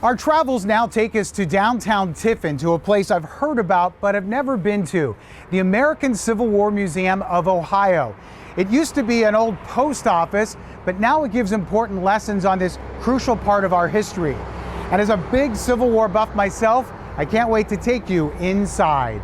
Our travels now take us to downtown Tiffin, to a place I've heard about but have never been to, the American Civil War Museum of Ohio. It used to be an old post office, but now it gives important lessons on this crucial part of our history. And as a big Civil War buff myself, I can't wait to take you inside.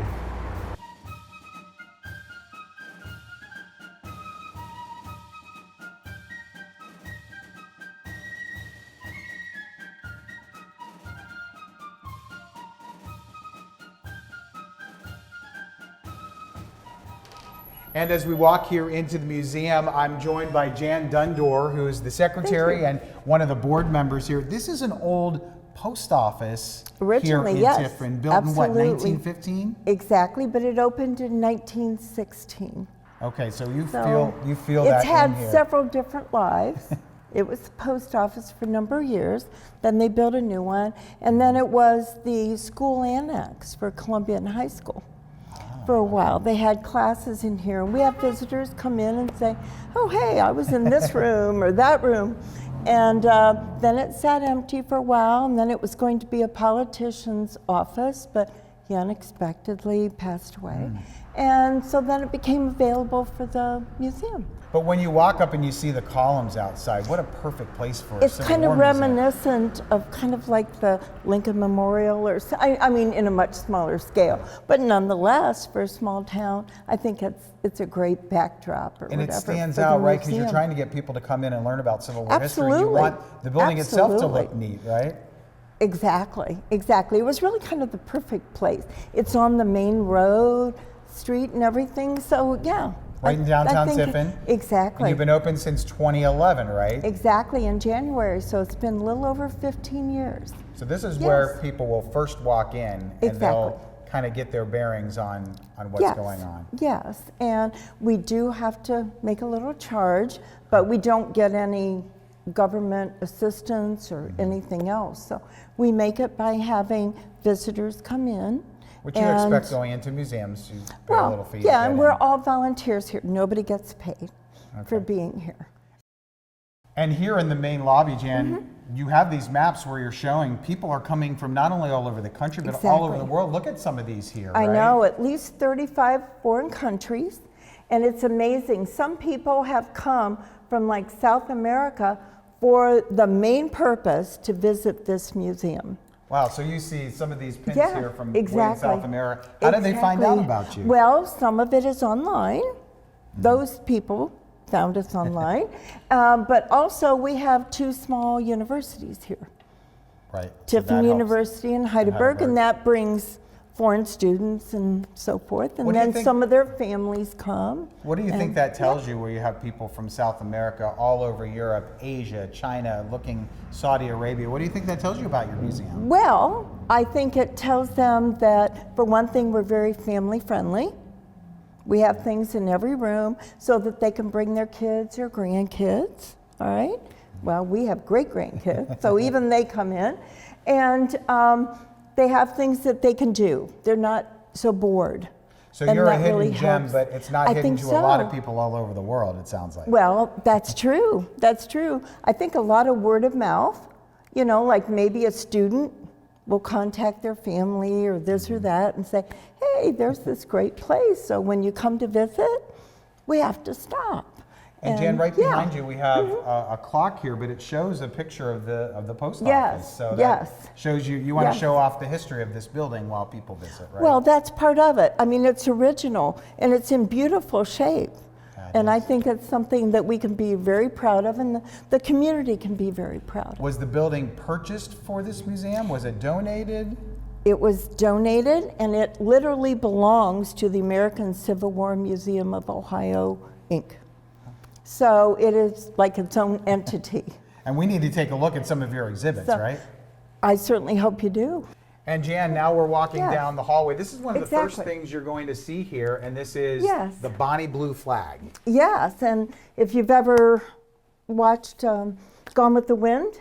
And as we walk here into the museum, I'm joined by Jan Dundor, who is the secretary and one of the board members here. This is an old post office Originally, here in yes, Tiffin, built absolutely. in what, 1915? Exactly, but it opened in 1916. Okay, so you feel that it's had in here. several different lives. It was the post office for a number of years. Then they built a new one, and then it was the school annex for Columbian High School. For a while. They had classes in here, and we have visitors come in and say, oh, hey, I was in this room or that room. And then it sat empty for a while, and then it was going to be a politician's office, but he unexpectedly passed away. And so then it became available for the museum. But when you walk up and you see the columns outside, what a perfect place for a It's Civil kind War of reminiscent of kind of like the Lincoln Memorial, or I mean in a much smaller scale. But nonetheless, for a small town, I think it's a great backdrop or and whatever. it stands out, right? Because you're trying to get people to come in and learn about Civil War history. You want the building itself to look neat, right? Exactly, exactly. It was really kind of the perfect place. It's on the main road, street and everything, so yeah. Right in downtown Tiffin. Exactly. And you've been open since 2011, right? Exactly, in January, so it's been a little over 15 years. So this is where people will first walk in and they'll kind of get their bearings on what's going on. Yes, and we do have to make a little charge, but we don't get any government assistance or anything else. So we make it by having visitors come in. Which you expect going into museums, you pay a little fee. Yeah, and we're all volunteers here. Nobody gets paid for being here. And here in the main lobby, Jan, you have these maps where you're showing people are coming from not only all over the country, but all over the world. Look at some of these here, I know, at least 35 foreign countries, and it's amazing. Some people have come from like South America for the main purpose to visit this museum. Wow, so you see some of these pins here from way in South America. How did they find out about you? Well, some of it is online. Those people found us online. But also we have two small universities here. Right. Tiffin University and Heidelberg, and that brings foreign students and so forth. And then some of their families come. What do you think that tells you, where you have people from South America, all over Europe, Asia, China, looking Saudi Arabia? What do you think that tells you about your museum? Well, I think it tells them that, for one thing, we're very family friendly. We have things in every room so that they can bring their kids or grandkids, all right? Well, we have great grandkids, so even they come in. And they have things that they can do. They're not so bored. So you're a hidden gem, but it's not hidden to a lot of people all over the world, it sounds like. Well, that's true. That's true. I think a lot of word of mouth, you know, like maybe a student will contact their family or this or that and say, hey, there's this great place. So when you come to visit, we have to stop. And Jan, right behind you, we have a clock here, but it shows a picture of the post office. So that shows you want to show off the history of this building while people visit, right? Well, that's part of it. I mean, it's original and it's in beautiful shape. And I think it's something that we can be very proud of, and the community can be very proud of. Was the building purchased for this museum? Was it donated? It was donated, and it literally belongs to the American Civil War Museum of Ohio, Inc. So it is like its own entity. And we need to take a look at some of your exhibits, right? I certainly hope you do. And Jan, now we're walking down the hallway. This is one of the first things you're going to see here, and this is the Bonnie Blue flag. Yes, and if you've ever watched Gone with the Wind,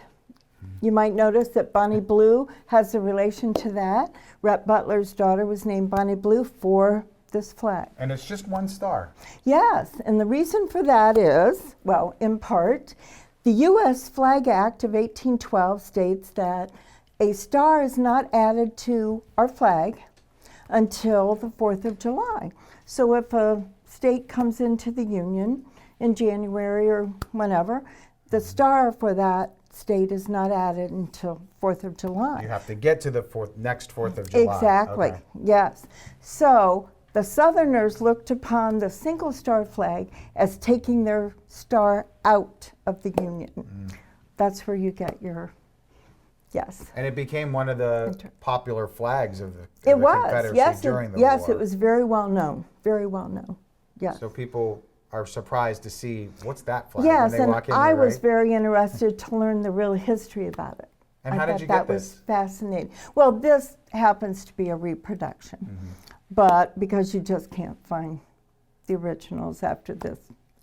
you might notice that Bonnie Blue has a relation to that. Rhett Butler's daughter was named Bonnie Blue for this flag. And it's just one star. Yes, and the reason for that is, well, in part, the U.S. Flag Act of 1812 states that a star is not added to our flag until the 4th of July. So if a state comes into the Union in January or whenever, the star for that state is not added until 4th of July. You have to get to the next 4th of July. Exactly, Okay. yes. So the Southerners looked upon the single star flag as taking their star out of the Union. That's where you get your, yes. And it became one of the popular flags of the, It of the was, Confederacy yes, during the yes, war. it was very well known, yes. So people are surprised to see, what's that flag Yes, when they and walk in I here, was right? very interested to learn the real history about it. And I how did thought you that get was this? fascinating. Well, this happens to be a reproduction, but because you just can't find the originals after this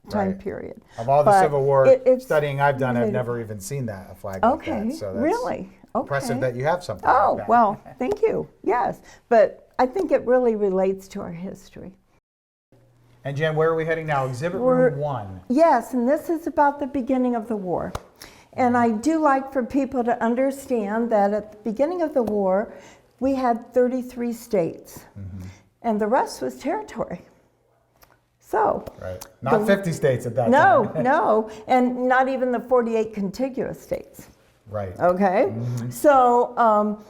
time Right. period. Of all the But Civil War it's studying I've done, I've related. never even seen a flag Okay, like that. So that's really? Okay. impressive that you have something Oh, like that. well, thank you. Yes, but I think it really relates to our history. And Jen, where are we heading now? Exhibit We're- room 1. Yes, and this is about the beginning of the war. And I do like for people to understand that at the beginning of the war, we had 33 states, and the rest was territory. So, Right. Not 50 states at that no, time. no, and not even the 48 contiguous states. Right. Okay? So,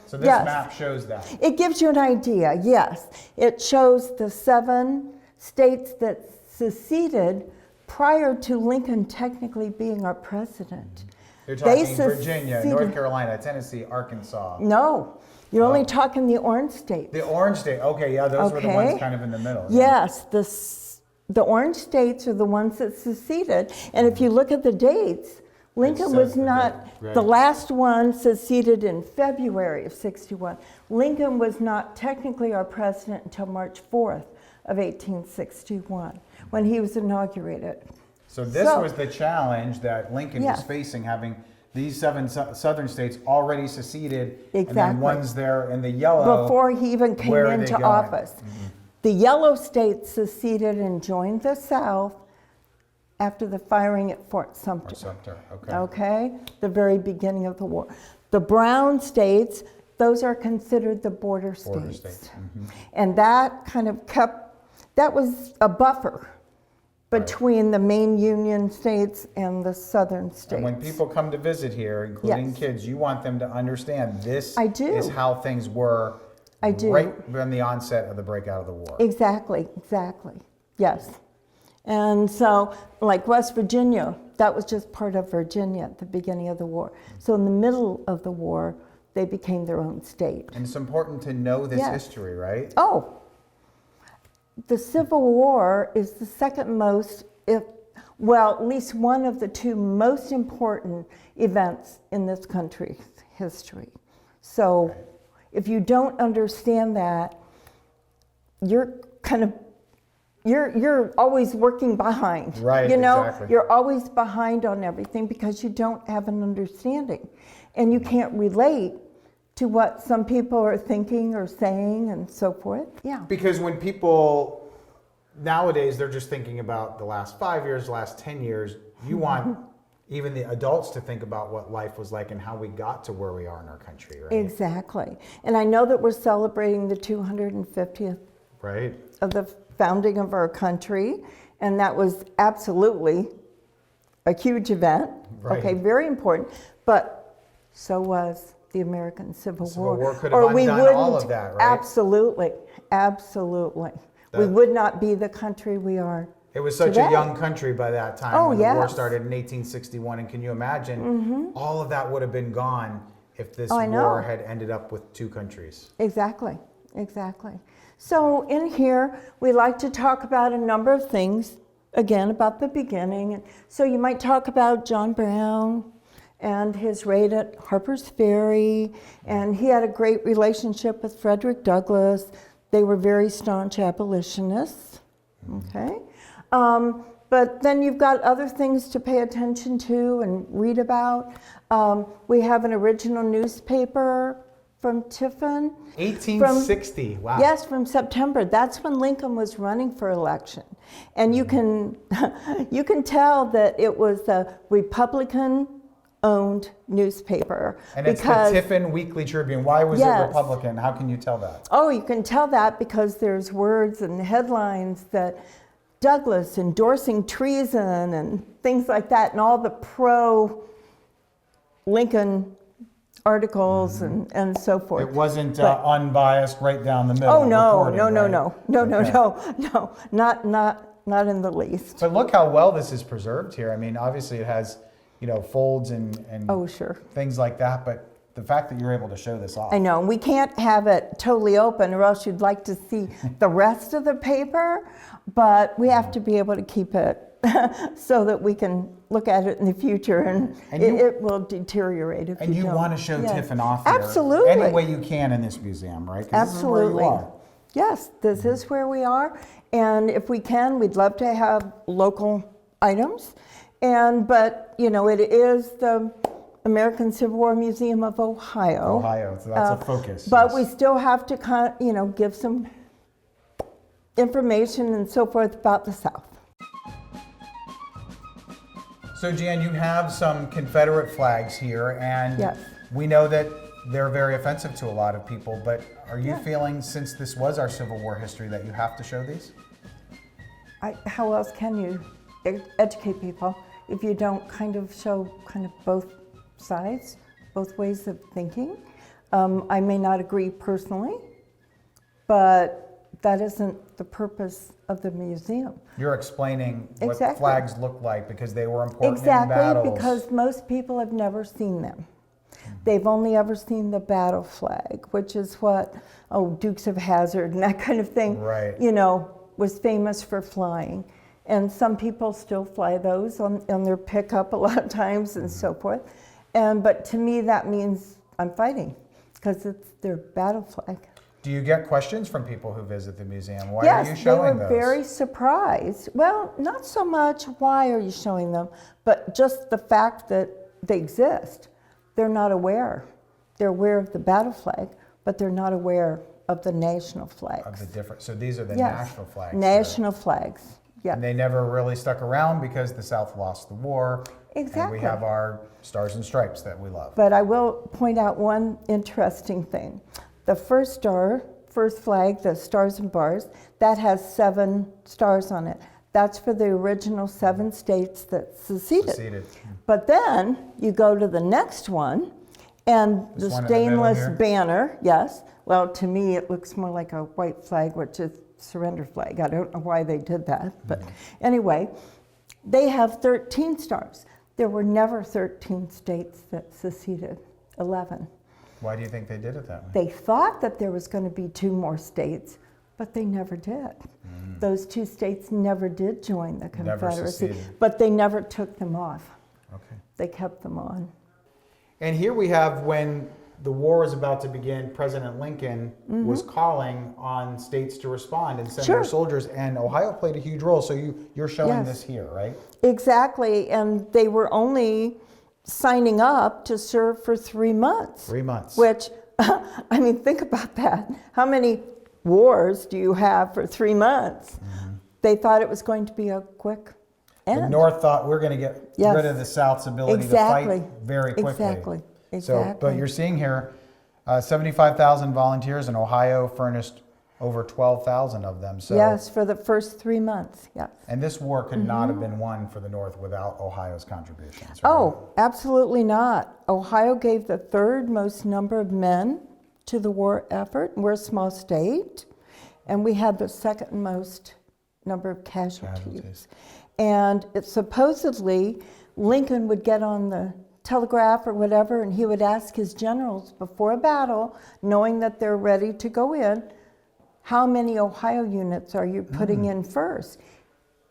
So this yes. map shows that. It gives you an idea, yes. It shows the 7 states that seceded prior to Lincoln technically being our president. You're They talking Virginia, seceded- North Carolina, Tennessee, Arkansas. No, you're only Oh. talking the orange states. The orange state. Okay, yeah, those were the ones Okay. kind of in the middle. yeah. Yes, the orange states are the ones that seceded. And if you look at the dates, Lincoln says was the not, date, right. the last one seceded in February of 61. Lincoln was not technically our president until March 4th of 1861, when he was inaugurated. So this So- was the challenge that Lincoln Yeah. was facing, having these 7 southern states already seceded, and then Exactly. ones there in the yellow. Before he even came where are they into going? office. The yellow states seceded and joined the South after the firing at Fort Or Sumter. Sumter, okay. Okay, the very beginning of the war. The brown states, those are considered the border Border states. states. And that kind of that was a buffer between the main Union states and the southern states. And when people come to visit here, including Yes. kids, you want them to understand this I do. is how things were I do. right from the onset of the breakout of the war. Exactly, yes. And so, like West Virginia, that was just part of Virginia at the beginning of the war. So in the middle of the war, they became their own state. And it's important to know this Yes. history, right? Oh, the Civil War is the second most, well, at least one of the 2 most important events in this country's history. So if you don't understand that, you're kind of, you're always working behind. Right, You know, exactly. you're always behind on everything because you don't have an understanding. And you can't relate to what some people are thinking or saying and so forth. Yeah. Because when people nowadays, they're just thinking about the last 5 years, last 10 years. You want even the adults to think about what life was like and how we got to where we are in our country, right? Exactly. And I know that we're celebrating the 250th Right. of the founding of our country, and that was absolutely a huge event. Right. Okay, very important. But so was the American Civil Civil War. War could have undone all of that, right? Absolutely, absolutely. We would not be the country we are. It was such today. a young country by that time Oh, when the war yes. started in 1861. And can you imagine all of that would have been gone if this Oh, I know. war had ended up with 2 countries? Exactly, exactly. So in here, we like to talk about a number of things, again, about the beginning. So you might talk about John Brown and his raid at Harper's Ferry, and he had a great relationship with Frederick Douglass. They were very staunch abolitionists, okay? But then you've got other things to pay attention to and read about. We have an original newspaper from Tiffin. 1860, wow. Yes, from September. That's when Lincoln was running for election. And you can tell that it was a Republican owned newspaper. And it's the Tiffin Weekly Tribune. Why was it Republican? How can you tell that? Oh, you can tell that because there's words and headlines that Douglas endorsing treason and things like that, and all the pro-Lincoln articles and so forth. It wasn't unbiased, right down the middle. Oh no, not in the least. But look how well this is preserved here. I mean, obviously it has, folds and oh sure, things like that. But the fact that you're able to show this off. I know, and we can't have it totally open, or else you'd like to see the rest of the paper. But we have to be able to keep it so that we can look at it in the future, and it will deteriorate if you don't. And you want to show Tiffin off here absolutely any way you can in this museum, right? Absolutely. This is where you are. Yes, this is where we are, and if we can, we'd love to have local items. But it is the American Civil War Museum of Ohio. Ohio, so that's a focus. But we still have to give some information and so forth about the South. So Jan, you have some Confederate flags here, and yes. We know that they're very offensive to a lot of people, but are you feeling, since this was our Civil War history, that you have to show these? How else can you educate people if you don't show both sides, both ways of thinking? I may not agree personally, but that isn't the purpose of the museum. You're explaining what exactly. flags look like because they were important in battles. Exactly, because most people have never seen them. They've only ever seen the battle flag, which is what, Dukes of Hazzard and that kind of thing, right. Was famous for flying. And some people still fly those on their pickup a lot of times and so forth. But to me, that means I'm fighting because it's their battle flag. Do you get questions from people who visit the museum? Why are you showing those? Yes, they were very surprised. Well, not so much why are you showing them, but just the fact that they exist. They're not aware. They're aware of the battle flag, but they're not aware of the national flags. Of the different. So these are the national flags. National flags. Yeah. And they never really stuck around because the South lost the war. Exactly. And we have our Stars and Stripes that we love. But I will point out one interesting thing. The first flag, the Stars and Bars, that has 7 stars on it. That's for the original 7 states that seceded. But then you go to the next one, and the stainless banner, yes. Well, to me, it looks more like a white flag, which is surrender flag. I don't know why they did that. But anyway, they have 13 stars. There were never 13 states that seceded, 11. Why do you think they did it that way? They thought that there was going to be 2 more states, but they never did. Those 2 states never did join the Confederacy, but they never took them off. Okay. They kept them on. And here we have, when the war was about to begin, President Lincoln was calling on states to respond and send their soldiers, and Ohio played a huge role. So you're showing this here, right? Exactly, and they were only signing up to serve for 3 months. 3 months. Which, I mean, think about that. How many wars do you have for 3 months? They thought it was going to be a quick end. The North thought we're going to get rid of the South's ability to fight very quickly. Exactly. So, but you're seeing here, 75,000 volunteers, and Ohio furnished over 12,000 of them. So, yes, for the first 3 months, yes. And this war could not have been won for the North without Ohio's contributions. Right? Oh, absolutely not. Ohio gave the 3rd most number of men to the war effort. We're a small state, and we had the 2nd most number of casualties. And supposedly, Lincoln would get on the telegraph or whatever, and he would ask his generals before a battle, knowing that they're ready to go in, how many Ohio units are you putting in first?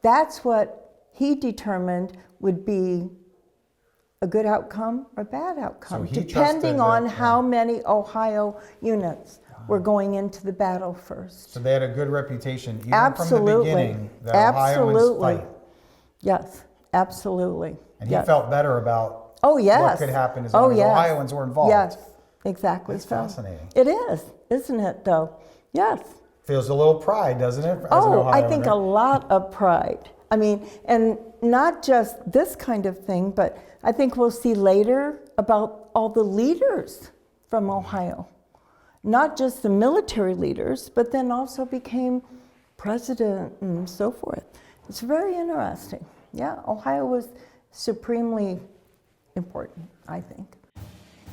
That's what he determined would be a good outcome or bad outcome, depending on how many Ohio units were going into the battle first. So they had a good reputation, even from the beginning, that Ohioans fight. Yes, absolutely. And he felt better about what could happen as long as Ohioans were involved. Yes, exactly. That's fascinating. It is, isn't it, though? Yes. Feels a little pride, doesn't it? I think a lot of pride. I mean, and not just this kind of thing, but I think we'll see later about all the leaders from Ohio. Not just the military leaders, but then also became president and so forth. It's very interesting. Yeah, Ohio was supremely important, I think.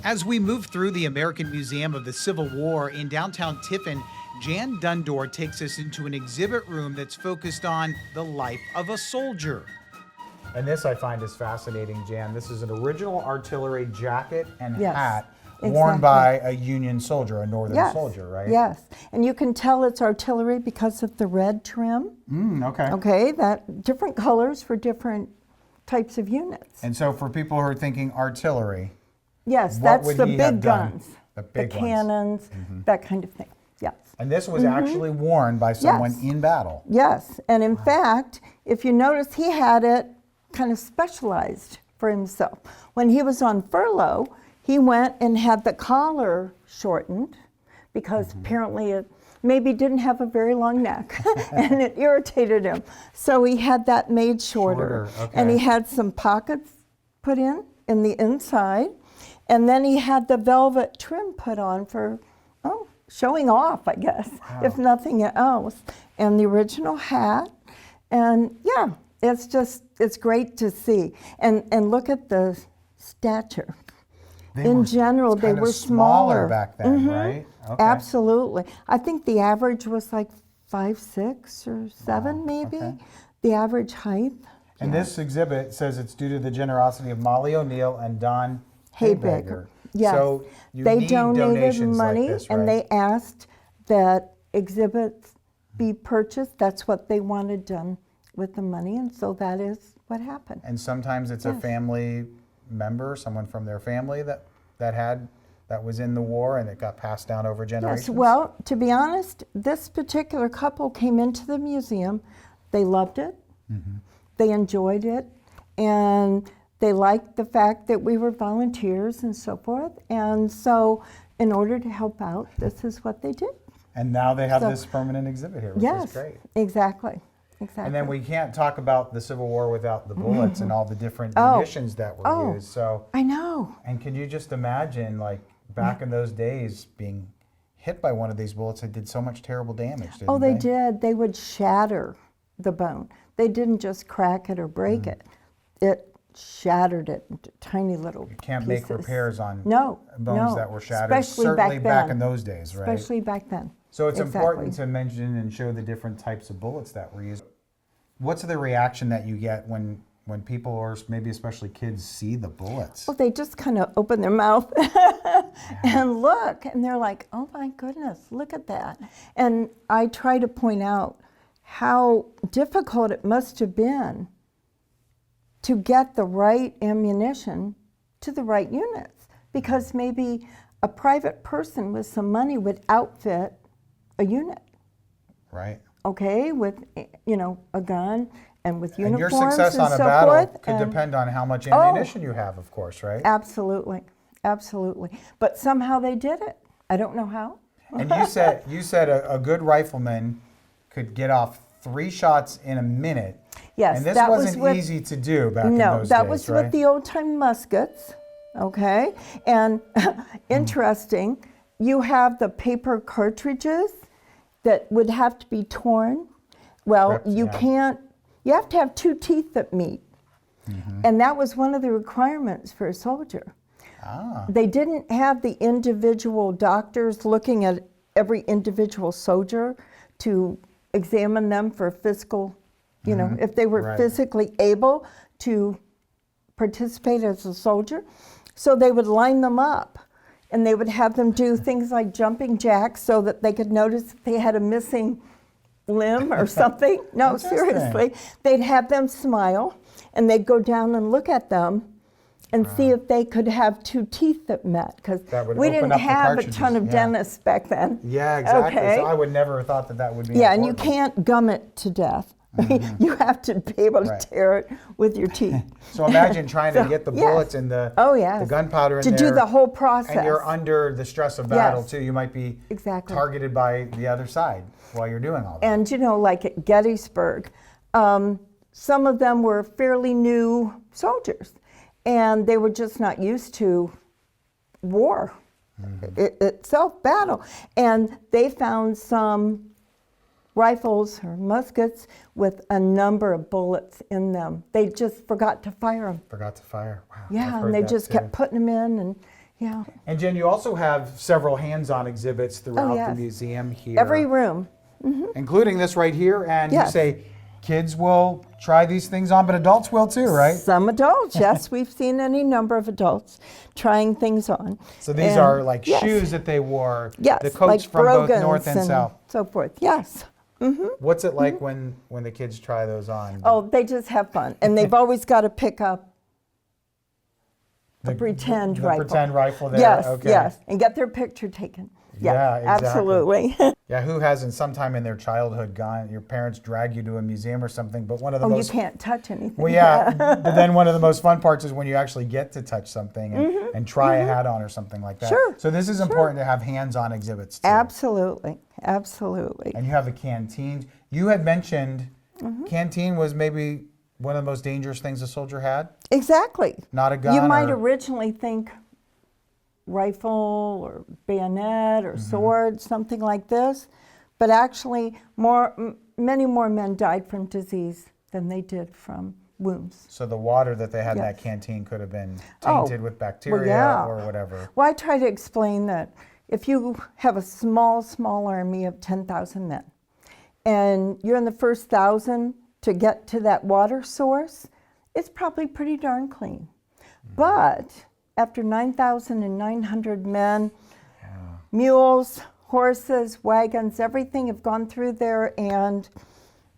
As we move through the American Museum of the Civil War in downtown Tiffin, Jan Dundor takes us into an exhibit room that's focused on the life of a soldier. And this I find is fascinating, Jan. This is an original artillery jacket and Yes, hat exactly. worn by a Union soldier, a Northern soldier, right? Yes, and you can tell it's artillery because of the red trim. Okay. Okay, that different colors for different types of units. And so for people who are thinking artillery, Yes, what that's would the he have big done? guns, The big ones. cannons, that kind of thing. Yes. And this was actually worn by someone Yes. in battle. Yes, and in fact, if you notice, he had it kind of specialized for himself. When he was on furlough, he went and had the collar shortened because apparently it maybe didn't have a very long neck and it irritated him. So he had that made shorter. And he okay. had some pockets put in the inside. And then he had the velvet trim put on for, showing off, I guess, if nothing else. And the original hat. And yeah, it's great to see. And look at the stature. In general, they were smaller back then, right? Okay. Absolutely. I think the average was like 5'6" or 7", maybe. okay. The average height. And this exhibit says it's due to the generosity of Molly O'Neill and Don Haybaker. Yes. So you they need donated donations money like this, right? and they asked that exhibits be purchased. That's what they wanted done with the money, and so that is what happened. And sometimes it's a family member, someone from their family that was in the war and it got passed down over generations. Yes, well, to be honest, this particular couple came into the museum. They loved it. They enjoyed it, and they liked the fact that we were volunteers and so forth. And so in order to help out, this is what they did. And now they have this permanent exhibit here, which is great. Exactly. And then we can't talk about the Civil War without the bullets and all the different munitions that were used. So I know. And can you just imagine, like, back in those days, being hit by one of these bullets that did so much terrible damage, didn't They did. They would shatter the bone. They didn't just crack it or break it. It shattered it into tiny little You can't pieces. make repairs on No, bones that were shattered, especially certainly back then. in those days, right? Especially back then. So it's Exactly. important to mention and show the different types of bullets that were used. What's the reaction that you get when people, or maybe especially kids, see the bullets? Well, they just kind of open their mouth and look, and they're like, oh my goodness, look at that. And I try to point out how difficult it must have been to get the right ammunition to the right units, because maybe a private person with some money would outfit a unit. Right. Okay, with a gun and with And your uniforms success on and a so battle forth. could and depend on how much ammunition you have, of course, right? Absolutely, absolutely. But somehow they did it. I don't know how. And you said a good rifleman could get off 3 shots in a minute. Yes, And this that wasn't was with, easy to do back in no, those that days, was right? with the old-time muskets. Okay, and interesting, you have the paper cartridges that would have to be torn. Well, Correct, you yeah. can't. You have to have 2 teeth that meet, and that was one of the requirements for a soldier. They didn't have the individual doctors looking at every individual soldier to examine them for physical, if they were Right. physically able to participate as a soldier. So they would line them up, and they would have them do things like jumping jacks so that they could notice if they had a missing limb or something. No, Interesting. seriously. They'd have them smile, and they'd go down and look at them and see if they could have 2 teeth that met, because That would we open didn't up the have a cartridges, ton of yeah. dentists back then. Yeah, exactly. Okay. So I would never have thought that would be Yeah, and you important. can't gum it to death. You have to be able to Right. tear it with your teeth. So imagine trying to So, get the yes. bullets and the Yes. gunpowder in to there. do the whole process. And you're under the stress of battle, Yes. too. You might be Exactly. targeted by the other side while you're doing all that. And like at Gettysburg, some of them were fairly new soldiers, and they were just not used to war itself, battle. And they found some rifles or muskets with a number of bullets in them. They just forgot to fire them. Forgot to fire. Wow. Yeah, and they just kept putting them in, and yeah. And Jen, you also have several hands-on exhibits throughout yes. the museum here. Every room. Including this right here, and Yes. you say kids will try these things on, but adults will too, right? Some adults, yes. We've seen any number of adults trying things on. So these And are like yes. shoes that they wore, Yes, the coats like from both brogans north and south. so forth. Yes. What's it like when the kids try those on? Oh, they just have fun. And they've always got to pick up a pretend the rifle. pretend rifle there. Yes, okay. yes. And get their picture taken. Yeah, exactly. Absolutely. Yeah, who hasn't sometime in their childhood gone, your parents drag you to a museum or something, but one of the Oh, most... you can't touch anything. Well, yeah, but then one of the most fun parts is when you actually get to touch something and try a hat on or something like that. Sure, So this is important to have hands-on exhibits too. Absolutely, absolutely. And you have a canteen. You had mentioned canteen was maybe one of the most dangerous things a soldier had? Exactly. Not a gun You might or- originally think rifle or bayonet or sword, something like this, but actually many more men died from disease than they did from wounds. So the water that they had in Yes. that canteen could have been Oh, tainted with bacteria yeah. or whatever. Well, I try to explain that if you have a small army of 10,000 men, and you're in the first 1,000 to get to that water source, it's probably pretty darn clean. But after 9,900 men, mules, horses, wagons, everything have gone through there and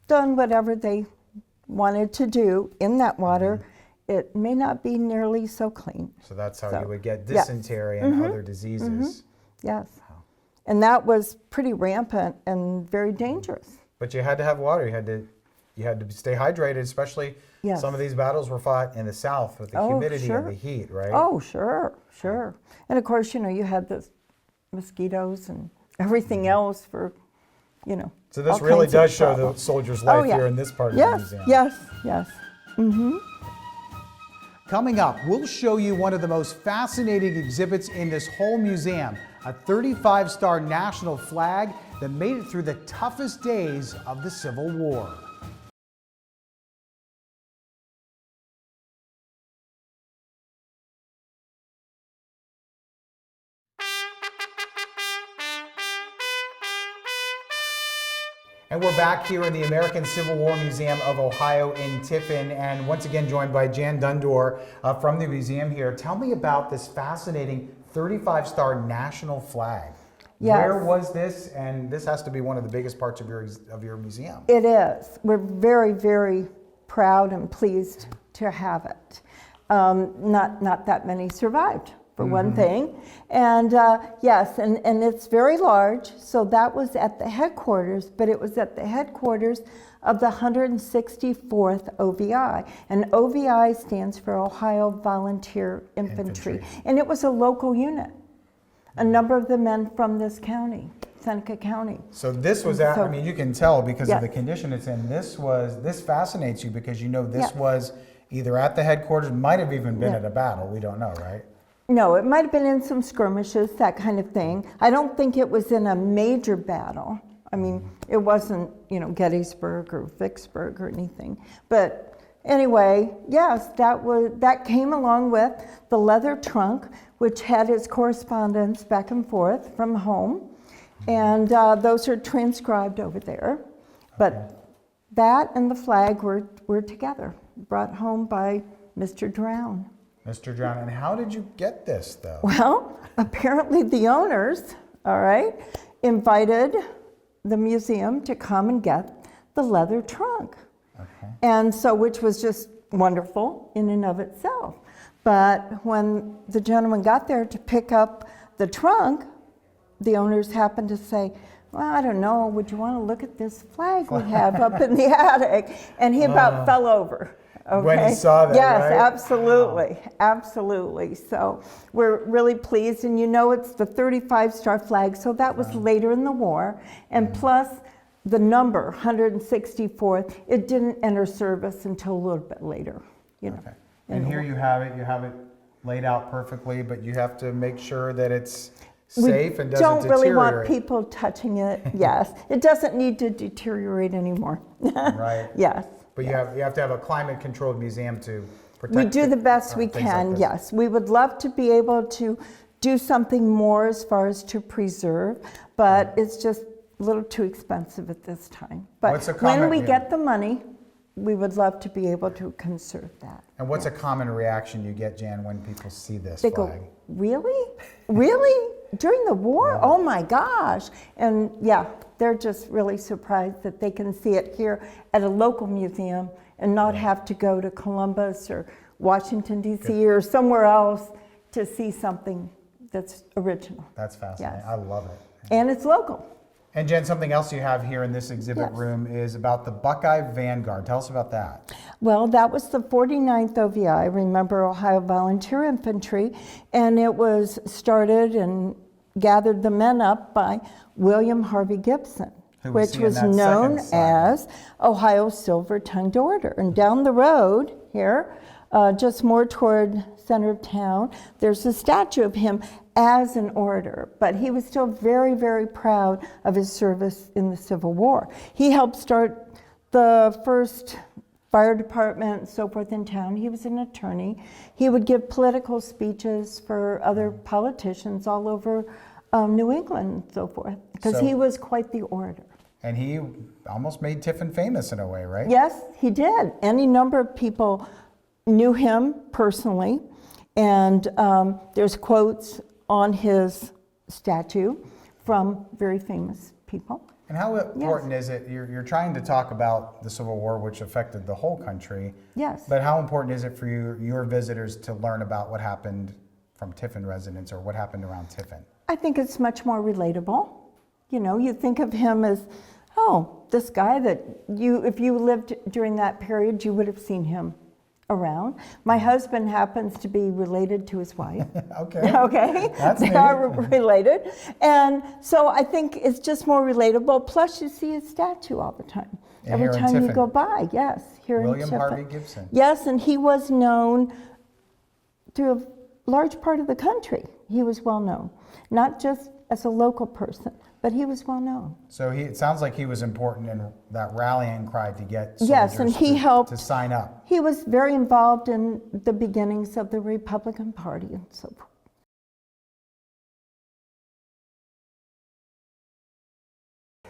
done whatever they wanted to do in that water, it may not be nearly so clean. So that's how So, you would get yes. dysentery and other diseases. Yes. And that was pretty rampant and very dangerous. But you had to have water. You had to stay hydrated, especially Yes. some of these battles were fought in the south with the Oh, humidity sure. and the heat, right? Oh, sure, sure. And of course, you had the mosquitoes and everything else for, So this all really kinds of does show trouble. the soldier's Oh, life yeah. here in this part of the Yes, museum. yes, yes. Coming up, we'll show you one of the most fascinating exhibits in this whole museum, a 35-star national flag that made it through the toughest days of the Civil War. And we're back here in the American Civil War Museum of Ohio in Tiffin, and once again joined by Jan Dundor from the museum here. Tell me about this fascinating 35-star national flag. Yes. Where was this? And this has to be one of the biggest parts of your museum. It is. We're very, very proud and pleased to have it. Not that many survived, for one thing. And yes, and it's very large. So that was at the headquarters, but it was at the headquarters of the 164th OVI. And OVI stands for Ohio Volunteer Infantry. And it was a local unit. A number of the men from this county, Seneca County. So this was, So- I mean, you can tell because of Yes. the condition it's in. This fascinates you because you know this Yes. was either at the headquarters, might have even been Yeah. at a battle. We don't know, right? No, it might have been in some skirmishes, that kind of thing. I don't think it was in a major battle. I mean, it wasn't, Gettysburg or Vicksburg or anything. But anyway, yes, that came along with the leather trunk, which had his correspondence back and forth from home. And those are transcribed over there. But that and the flag were together, brought home by Mr. Drown. Mr. Drown, and how did you get this though? Well, apparently the owners, all right, invited the museum to come and get the leather trunk. Okay. And so, which was just wonderful in and of itself. But when the gentleman got there to pick up the trunk, the owners happened to say, well, I don't know, would you want to look at this flag we have up in the attic? And he about fell over. Okay? When he saw that, yes, right? absolutely, absolutely. So we're really pleased, and it's the 35-star flag, so that was later in the war. And plus, the number 164th, it didn't enter service until a little bit later, you know. Okay. And here you have it laid out perfectly, but you have to make sure that it's safe and doesn't don't really want deteriorate. people touching it. Yes, it doesn't need to deteriorate anymore. Right. Yes. But you have to have a climate controlled museum to protect. We do the best we things like can, this. yes. We would love to be able to do something more as far as to preserve, but it's just a little too expensive at this time. But What's a when common- we yeah. get the money, we would love to be able to conserve that. And what's a common reaction you get, Jan, when people see this They flag? go, really? Really? During the war? Yeah. Oh my gosh. And yeah, they're just really surprised that they can see it here at a local museum and not have to go to Columbus or Washington, D.C. or somewhere else to see something that's original. That's fascinating. Yes. I love it. And it's local. And Jen, something else you have here in this exhibit Yes. room is about the Buckeye Vanguard. Tell us about that. Well, that was the 49th OVI, remember Ohio Volunteer Infantry, and it was started and gathered the men up by William Harvey Gibson, Who we which see in was that known second slide. as Ohio's Silver-Tongued Order. And down the road here, just more toward center of town, there's a statue of him as an orator, but he was still very, very proud of his service in the Civil War. He helped start the first fire department and so forth in town. He was an attorney. He would give political speeches for other politicians all over New England and so forth, because So- he was quite the orator. And he almost made Tiffin famous in a way, right? Yes, he did. Any number of people knew him personally, and there's quotes on his statue from very famous people. And how important is it, you're trying to talk about the Civil War, which affected the whole country, Yes. but how important is it for your visitors to learn about what happened from Tiffin residents or what happened around Tiffin? I think it's much more relatable. You know, you think of him as, oh, this guy that if you lived during that period, you would have seen him around. My husband happens to be related to his wife. Okay. Okay, That's they neat. are related. And so I think it's just more relatable. Plus you see his statue all the time. And Every here in time you Tiffin. go by, yes, here in William Tiffin. Harvey Gibson. Yes, and he was known through a large part of the country. He was well known, not just as a local person, but he was well known. So it sounds like he was important in that rallying cry to get soldiers Yes, and he helped. to sign up. He was very involved in the beginnings of the Republican Party and so forth.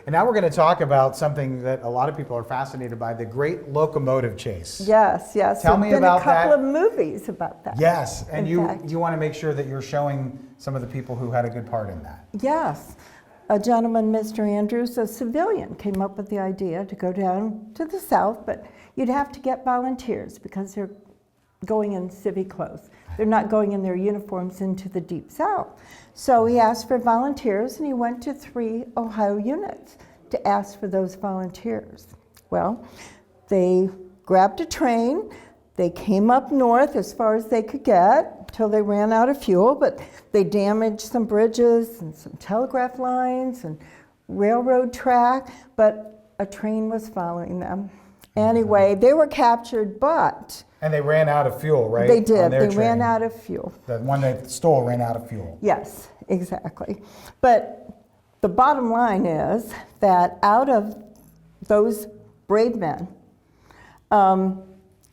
And now we're going to talk about something that a lot of people are fascinated by, the Great Locomotive Chase. Yes, yes. Tell There've me been about a couple that. of movies about that. Yes, and In fact. you want to make sure that you're showing some of the people who had a good part in that. Yes. A gentleman, Mr. Andrews, a civilian, came up with the idea to go down to the south, but you'd have to get volunteers because they're going in civic clothes. They're not going in their uniforms into the deep south. So he asked for volunteers, and he went to 3 Ohio units to ask for those volunteers. Well, they grabbed a train. They came up north as far as they could get till they ran out of fuel, but they damaged some bridges and some telegraph lines and railroad track, but a train was following them. Anyway, they were captured, but And they ran out of fuel, right? they on did. their They ran train. out of fuel. The one they stole ran out of fuel. Yes, exactly. But the bottom line is that out of those brave men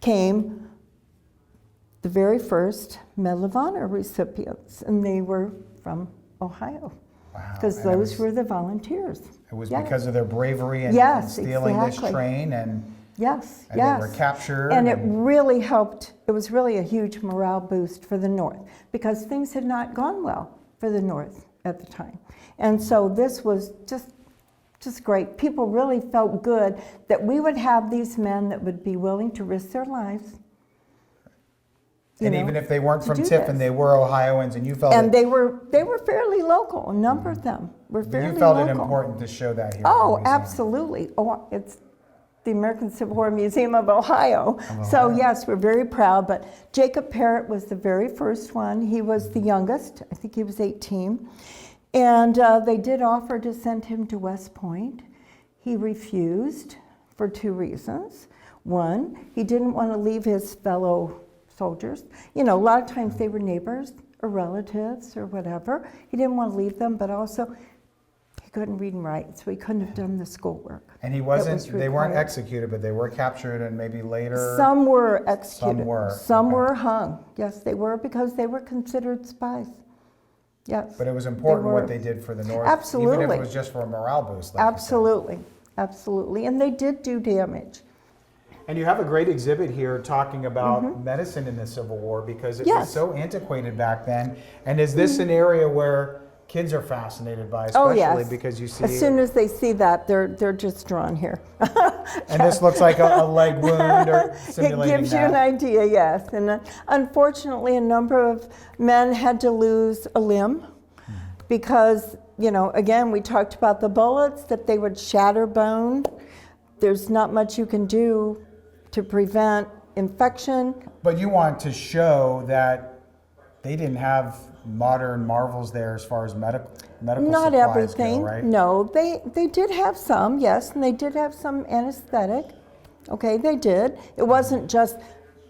came the very first Medal of Honor recipients, and they were from Ohio. Wow. Because And those were the volunteers. It was Yeah. because of their bravery and, Yes, and stealing exactly. this train, and Yes, they yes. were captured. And it really helped. It was really a huge morale boost for the North because things had not gone well for the North at the time. And so this was just great. People really felt good that we would have these men that would be willing to risk their lives. you And know, even if they weren't to from do Tiffin, this. they were Ohioans, and you felt And it, they were fairly local. A number of them were fairly you felt local. it important to show that here. in Oh, the museum. absolutely. Oh, it's the American Civil War Museum of Ohio. So yes, we're very proud, but Jacob Parrott was the very first one. He was the youngest. I think he was 18. And they did offer to send him to West Point. He refused for two reasons. One, he didn't want to leave his fellow soldiers. You know, a lot of times they were neighbors or relatives or whatever. He didn't want to leave them, but also he couldn't read and write, so he couldn't have done the schoolwork. And he wasn't, they weren't executed, but they were captured and maybe later. Some were executed. Some were. Some were hung. Yes, they were, because they were considered spies. Yes. But it was important what they did for the North. Absolutely. Even if it was just for a morale boost. Like Absolutely. Absolutely. And they did do damage. And you have a great exhibit here talking about medicine in the Civil War, because it was so antiquated back then. And is this an area where kids are fascinated by, especially because you see... As soon as they see that, they're just drawn here. And this looks like a leg wound or simulating It gives you an idea, yes. And unfortunately, a number of men had to lose a limb because, you know, again, we talked about the bullets, that they would shatter bone. There's not much you can do to prevent infection. But you want to show that they didn't have modern marvels there as far as medical Not supplies everything, go, right? no. They did have some, yes, and they did have some anesthetic. Okay, they did. It wasn't just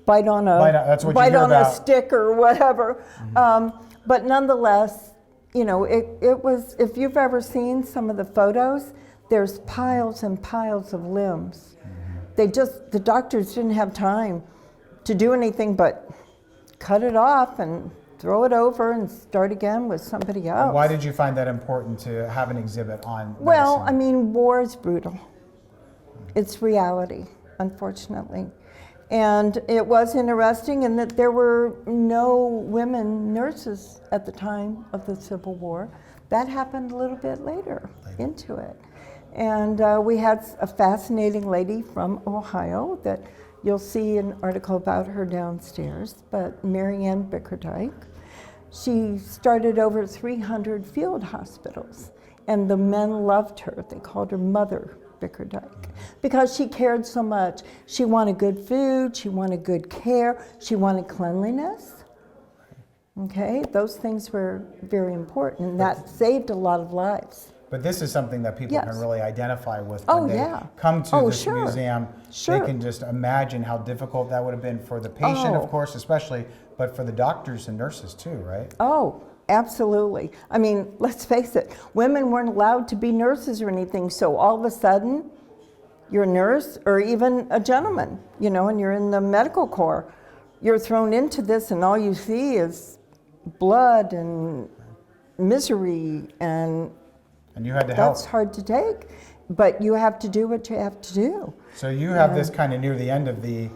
bite on a stick or whatever. But nonetheless, you know, it was, if you've ever seen some of the photos, there's piles and piles of limbs. The doctors didn't have time to do anything but cut it off and throw it over and start again with somebody else. And why did you find that important to have an exhibit on medicine? Well, I mean, war is brutal. It's reality, unfortunately. And it was interesting in that there were no women nurses at the time of the Civil War. That happened a little bit later into it. And we had a fascinating lady from Ohio that you'll see an article about her downstairs, but Mary Ann Bickerdike. She started over 300 field hospitals, and the men loved her. They called her Mother Bickerdike because she cared so much. She wanted good food, she wanted good care, she wanted cleanliness. Okay, those things were very important, and that saved a lot of lives. But this is something that people can really identify with when they come to this museum. They can just imagine how difficult that would have been for the patient, of course, especially, but for the doctors and nurses too, right? Oh, absolutely. I mean, let's face it, women weren't allowed to be nurses or anything, so all of a sudden, you're a nurse or even a gentleman, you know, and you're in the medical corps. You're thrown into this and all you see is blood and misery, and you had to help. That's hard to take, but you have to do what you have to do. So you have this kind of near the end of the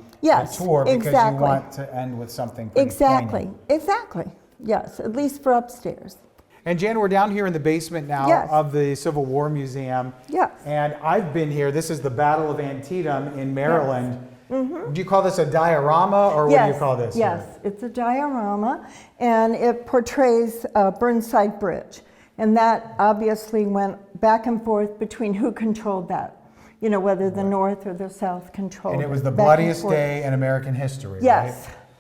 tour because you want to end with something pretty poignant. Exactly, yes, at least for upstairs. And Jan, we're down here in the basement now of the Civil War Museum. Yes. And I've been here. This is the Battle of Antietam in Maryland. Do you call this a diorama, or what do you call this? Yes, it's a diorama, and it portrays Burnside Bridge. And that obviously went back and forth between who controlled that, you know, whether the North or the South controlled it. And it was the bloodiest day in American history, right?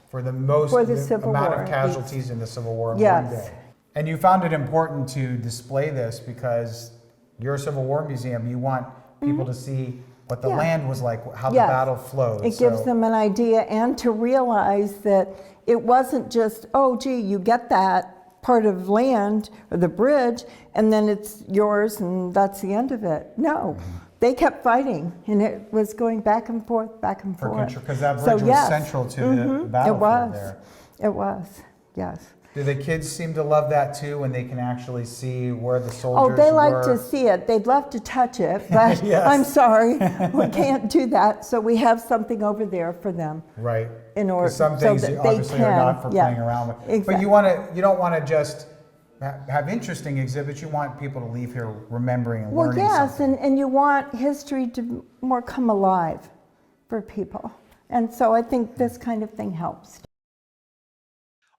For the most amount of casualties in the Civil War in one day. And you found it important to display this because you're a Civil War museum. You want people to see what the land was like, how the battle flowed. It gives them an idea, and to realize that it wasn't just, oh, gee, you get that part of land or the bridge and then it's yours and that's the end of it. No, they kept fighting, and it was going back and forth, back and forth. Because that bridge was central to the battlefield there. It was, yes. Do the kids seem to love that too, when they can actually see where the soldiers were? Oh, they like to see it. They'd love to touch it, but I'm sorry, we can't do that. So we have something over there for them. Right. In order, some things obviously are not for playing around with. Exactly. But you don't want to just have interesting exhibits. You want people to leave here remembering and learning something. And you want history to more come alive for people. And so I think this kind of thing helps.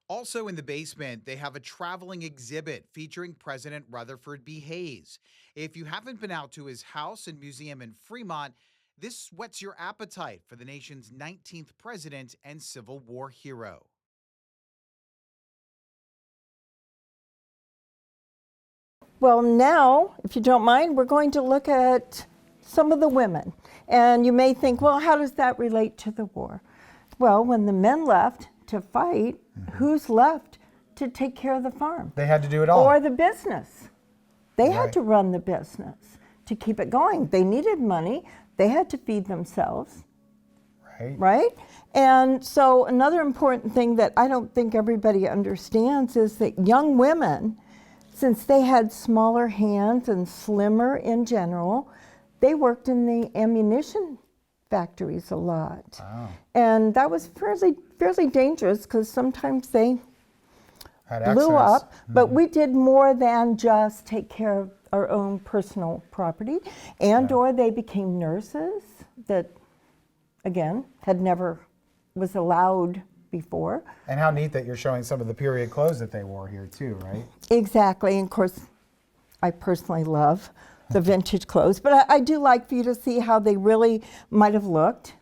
Also in the basement, they have a traveling exhibit featuring President Rutherford B. Hayes. If you haven't been out to his house and museum in Fremont, this whets your appetite for the nation's 19th president and Civil War hero. Well, now, if you don't mind, we're going to look at some of the women. And you may think, well, how does that relate to the war? Well, when the men left to fight, who's left to take care of the farm? They had to do it all. Or the business. They Right. had to run the business to keep it going. They needed money. They had to feed themselves, Right. right? And so another important thing that I don't think everybody understands is that young women, since they had smaller hands and slimmer in general, they worked in the ammunition factories a lot. Wow. And that was fairly dangerous because sometimes they Had blew accidents. up, but we did more than just take care of our own personal property, and or they became nurses that, again, had never was allowed before. And how neat that you're showing some of the period clothes that they wore here too, right? Exactly, and of course, I personally love the vintage clothes, but I do like for you to see how they really might have looked.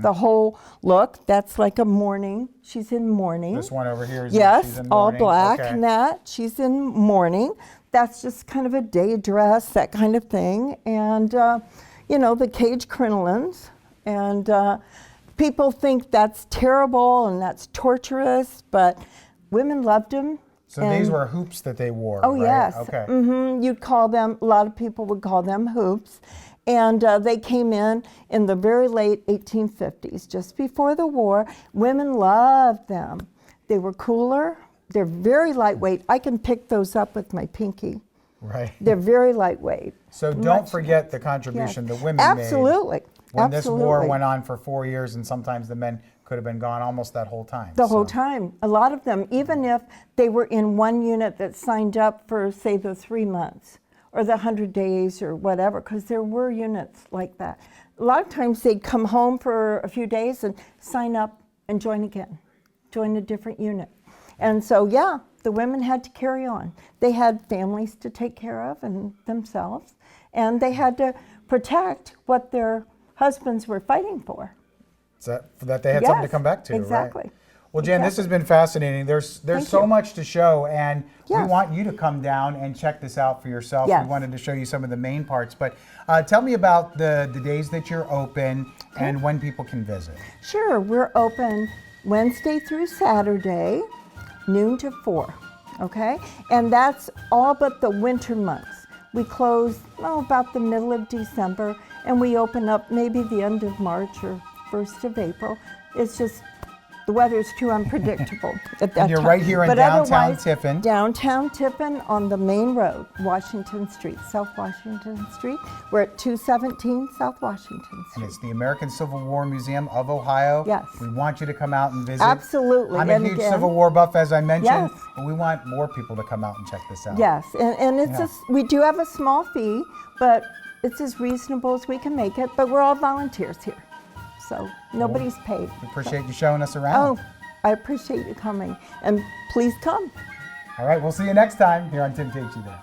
The whole look, that's like a mourning. She's in mourning. This one over here is Yes, she's in all mourning. black Okay. and that. She's in mourning. That's just kind of a day dress, that kind of thing. And, you know, the cage crinolines. And people think that's terrible and that's torturous, but women loved them. So these were hoops that they wore, Oh, right? yes. Okay. You'd call them, a lot of people would call them hoops. And they came in the very late 1850s, just before the war. Women loved them. They were cooler. They're very lightweight. I can pick those up with my pinky. Right. They're very lightweight. So don't Much- forget the contribution Yes. the women Absolutely. made. When this war Absolutely. went on for 4 years, and sometimes the men could have been gone almost that whole time. The whole So- time. A lot of them, even if they were in one unit that signed up for, say, the 3 months or the 100 days or whatever, because there were units like that. A lot of times they'd come home for a few days and sign up and join again, join a different unit. And so, yeah, the women had to carry on. They had families to take care of and themselves, and they had to protect what their husbands were fighting for. So that they had something to Yes, come back to, exactly. right? Well, Jen, this has Exactly. been fascinating. There's Thank so you. much to show, and we Yes. want you to come down and check this out for yourself. Yes. We wanted to show you some of the main parts, but tell me about the days that you're open and when people can visit. Sure, we're open Wednesday through Saturday, noon to 4, okay? And that's all but the winter months. We close about the middle of December, and we open up maybe the end of March or 1st of April. It's just, the weather's too unpredictable at that And you're time. right here in But downtown otherwise, Tiffin. Downtown Tiffin on the main road, Washington Street, South Washington Street. We're at 217 South Washington And Street. it's the American Civil War Museum of Ohio. Yes. We want you to come out and visit. Absolutely. I'm a And huge again- Civil War buff, as I mentioned, Yes. but we want more people to come out and check this out. Yes, and it's Yeah. we do have a small fee, but it's as reasonable as we can make it. But we're all volunteers here, so nobody's paid. We appreciate you showing us around. Oh, I appreciate you coming, and please come. All right, we'll see you next time here on Tim Takes You There.